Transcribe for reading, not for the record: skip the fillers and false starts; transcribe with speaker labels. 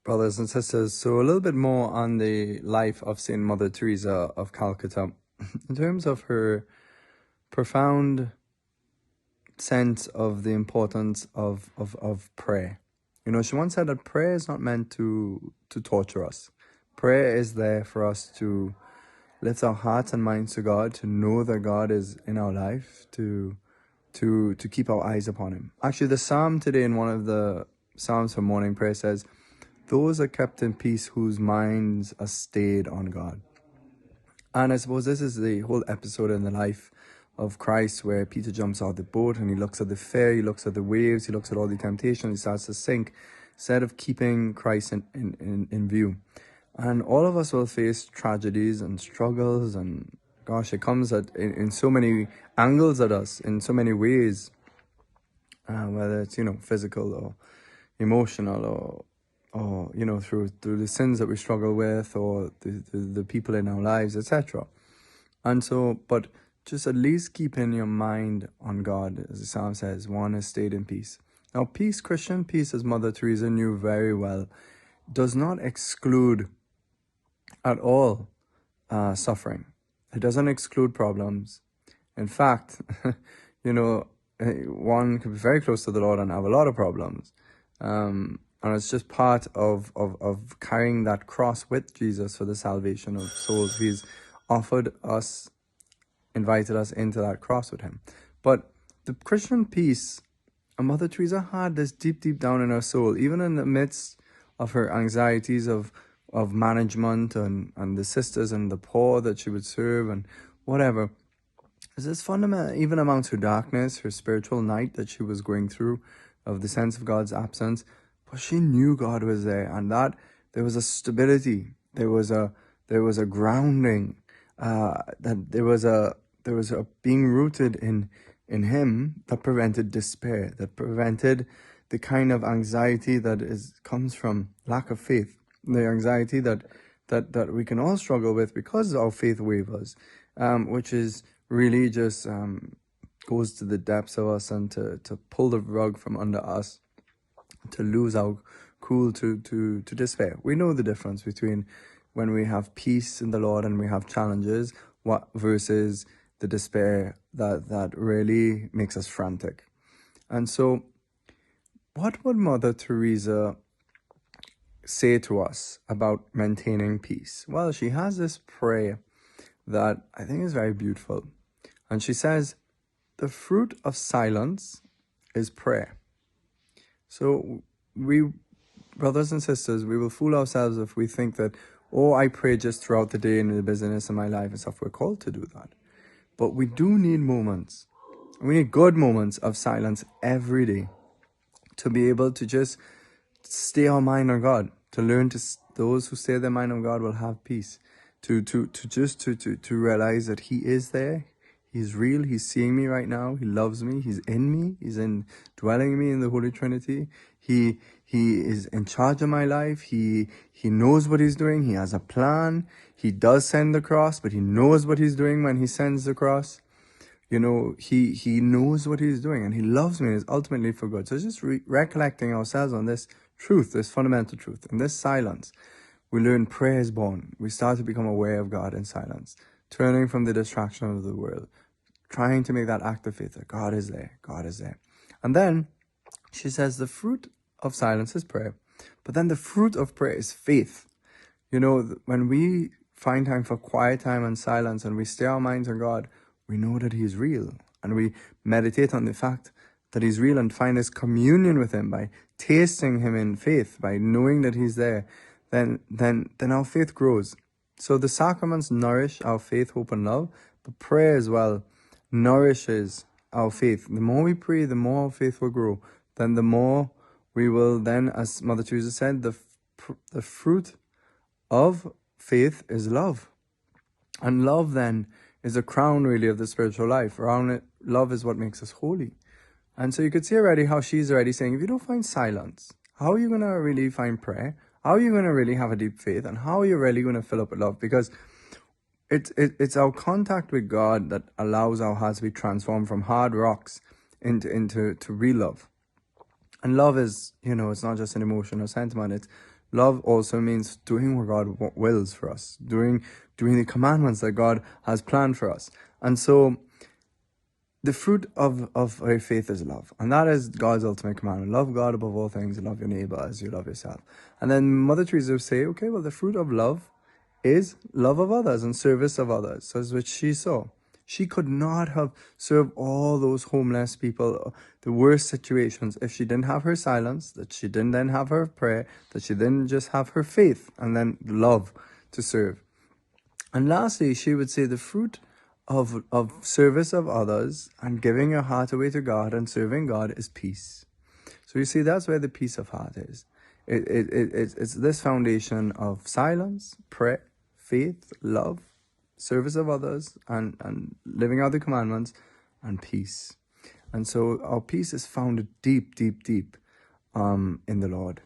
Speaker 1: Brothers and sisters, so a little bit more on the life of Saint Mother Teresa of Calcutta in terms of her profound sense of the importance of prayer. You know, she once said that prayer is not meant to torture us. Prayer is there for us to lift our hearts and minds to God, to know that God is in our life, to keep our eyes upon Him. Actually, the psalm today in one of the psalms for morning prayer says, "Those are kept in peace whose minds are stayed on God." And I suppose this is the whole episode in the life of Christ where Peter jumps out the boat and he looks at the fear, he looks at the waves, he looks at all the temptation, he starts to sink, instead of keeping Christ in view. And all of us will face tragedies and struggles, and gosh, it comes in so many angles at us, in so many ways, whether it's, physical or emotional or through the sins that we struggle with, or the people in our lives, etc. And so, but just at least keeping your mind on God, as the psalm says, one is stayed in peace. Now, peace, Christian peace, as Mother Teresa knew very well, does not exclude at all suffering. It doesn't exclude problems. In fact, one can be very close to the Lord and have a lot of problems. And it's just part of carrying that cross with Jesus for the salvation of souls. He's invited us into that cross with Him. But the Christian peace, Mother Teresa had this deep down in her soul, even in the midst of her anxieties of management and the sisters and the poor that she would serve and whatever. There's this fundamental, even amongst her darkness, her spiritual night that she was going through, of the sense of God's absence. But she knew God was there, and that there was a stability, there was a grounding, that there was a being rooted in Him that prevented despair, that prevented the kind of anxiety that comes from lack of faith, the anxiety that we can all struggle with because our faith wavers, which is really just goes to the depths of us and to pull the rug from under us, to lose our cool to despair. We know the difference between when we have peace in the Lord and we have challenges, versus the despair that really makes us frantic. And so, what would Mother Teresa say to us about maintaining peace? Well, she has this prayer that I think is very beautiful. And she says, "The fruit of silence is prayer." So we, brothers and sisters, we will fool ourselves if we think that, I pray just throughout the day in the business of my life and stuff. We're called to do that. But we do need moments. We need good moments of silence every day to be able to just stay our mind on God, to learn those who stay their mind on God will have peace, to realize that He is there. He's real. He's seeing me right now. He loves me. He's in me. He's dwelling in me in the Holy Trinity. He is in charge of my life. He knows what He's doing. He has a plan. He does send the cross, but He knows what He's doing when He sends the cross. He knows what He's doing, and He loves me, and it's ultimately for good. So just recollecting ourselves on this truth, this fundamental truth. In this silence, we learn prayer is born. We start to become aware of God in silence, turning from the distraction of the world, trying to make that act of faith that God is there, God is there. And then she says the fruit of silence is prayer, but then the fruit of prayer is faith. When we find time for quiet time and silence and we stay our minds on God, we know that He's real, and we meditate on the fact that He's real and find this communion with Him by tasting Him in faith, by knowing that He's there, then our faith grows. So the sacraments nourish our faith, hope, and love, but prayer as well nourishes our faith. The more we pray, the more our faith will grow. Then the more we will then, as Mother Teresa said, the fruit of faith is love. And love then is a crown really of the spiritual life. Around it, love is what makes us holy. And so you could see already how she's already saying, if you don't find silence, how are you going to really find prayer? How are you going to really have a deep faith? And how are you really going to fill up with love? Because it's our contact with God that allows our hearts to be transformed from hard rocks into real love. And love is, it's not just an emotion or sentiment. Love also means doing what God wills for us, doing the commandments that God has planned for us. And so the fruit of our faith is love. And that is God's ultimate commandment. Love God above all things and love your neighbor as you love yourself. And then Mother Teresa would say, okay, well, the fruit of love is love of others and service of others. So that's what she saw. She could not have served all those homeless people, the worst situations, if she didn't have her silence, that she didn't then have her prayer, that she didn't just have her faith and then love to serve. And lastly, she would say the fruit of service of others and giving your heart away to God and serving God is peace. So you see, that's where the peace of heart is. It's this foundation of silence, prayer, faith, love, service of others, and living out the commandments, and peace. And so our peace is founded deep, deep, deep in the Lord.